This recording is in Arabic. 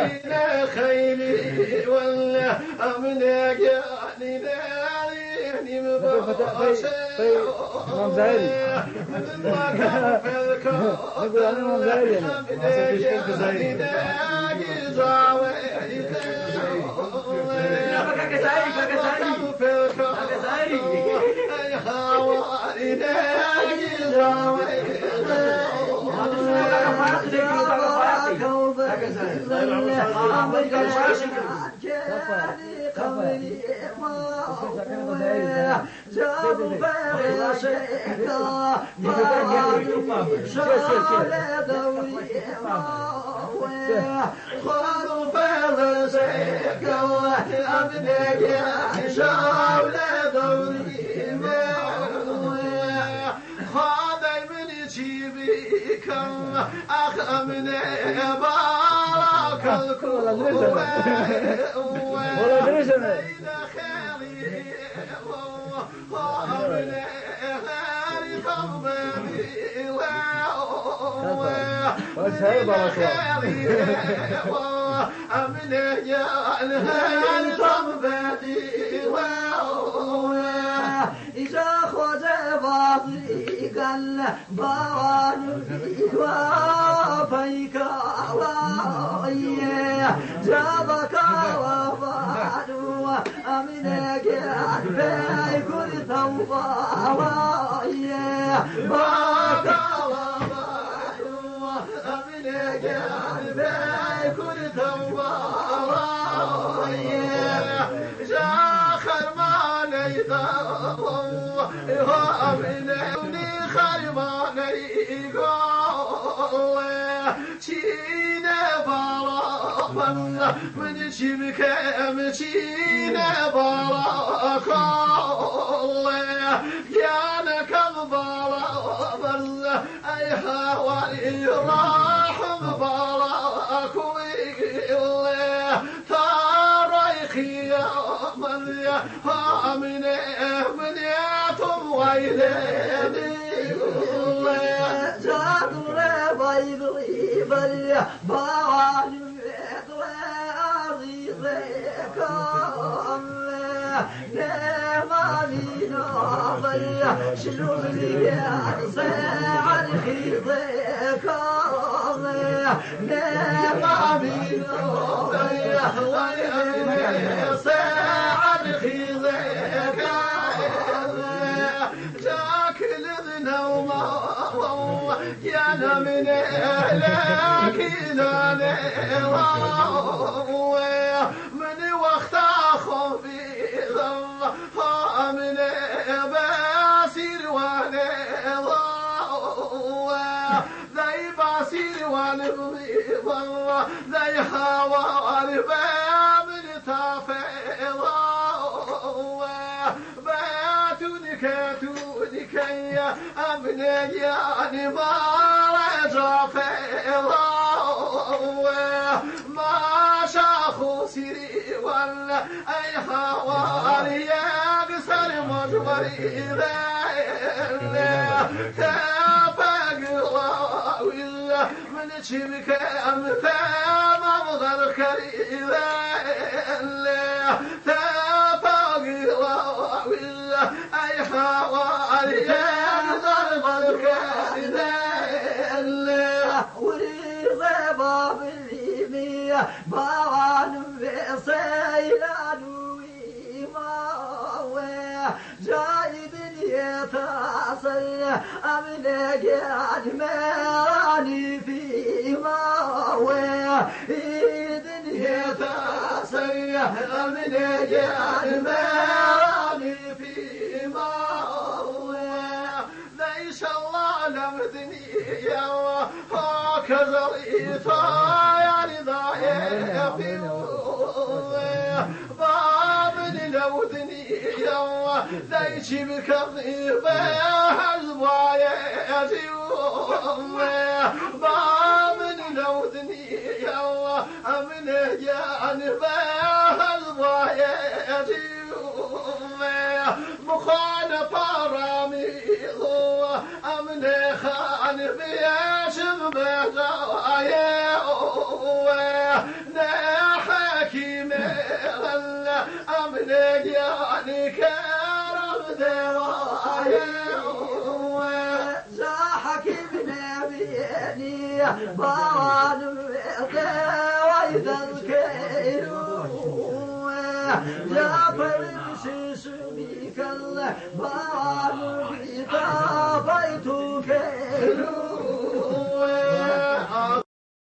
بين خيلي ولا أمنك يعني ناري مباشر من ذاك في الكون نقول أنا إمام زاهري أمنك يعني زاوي أخ من بارك الكون بين خيري ومن خيري قلبي ومن يالهي قلبي إذا خذ باطيك البوان وفيك وإيه جابك وفادوا أمنك في كل توبة وإيه باك وفادوا أمنك في كل توبة وإيه جاخر ما نيثم وأمني خرباني چین بالا من شبكم چین بالا کال یانك بالا بل ای هوای راحم بالا کوی تاریخی من من یاتم ویلی بل بعد عزيزك نعمانينا بل شنو لي ساعة خيضك نعمانينا بل ساعة خيضك جاك لذنا وما يانا من أهلك من وقت أخوفي من باسير وانا ذي باسير وانا ذي هوا من تافي باتونك يا أبني يعني ما رجع ما شاخو سيري ولا أي حوالي يقصر مجبري تفاق ولا من شبك أمثام مغر كريم تفاق ولا أي حوالي يقصر مجبري بوان بسيلان ويما جايد يتصل أملك أجمعني فيما ويد يتصل أملك أجمعني فيما ليش الله لمدني يا هكذا الإيطايا لضايا في باب لودني يا ليش بكذبة هالضايا باب لودني يا من جانب هالضايا مخالفة رامي أمن خان بيشم بهدايا كرم ذوايا زاحك ابن بيني بوان وإذا الكيلو جابر سيسميك الله بوان بيتا بيتو كيلو